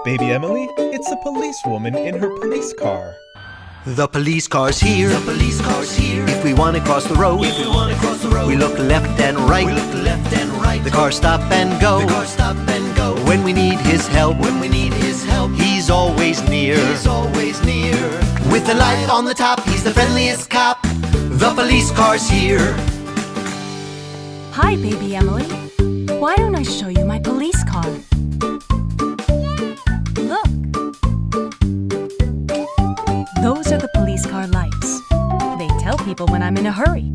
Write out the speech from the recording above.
Baby Emily, it's a policewoman in her police car. The police car's here. The police car's here. If we want to cross the road, we look left and right. The car stop and go. When we need his help, he's always near. With the light on the top, he's the friendliest cop. The police car's here. Hi, Baby Emily. Why don't I show you my police car? Look. Those are the police car lights. They tell people when I'm in a hurry.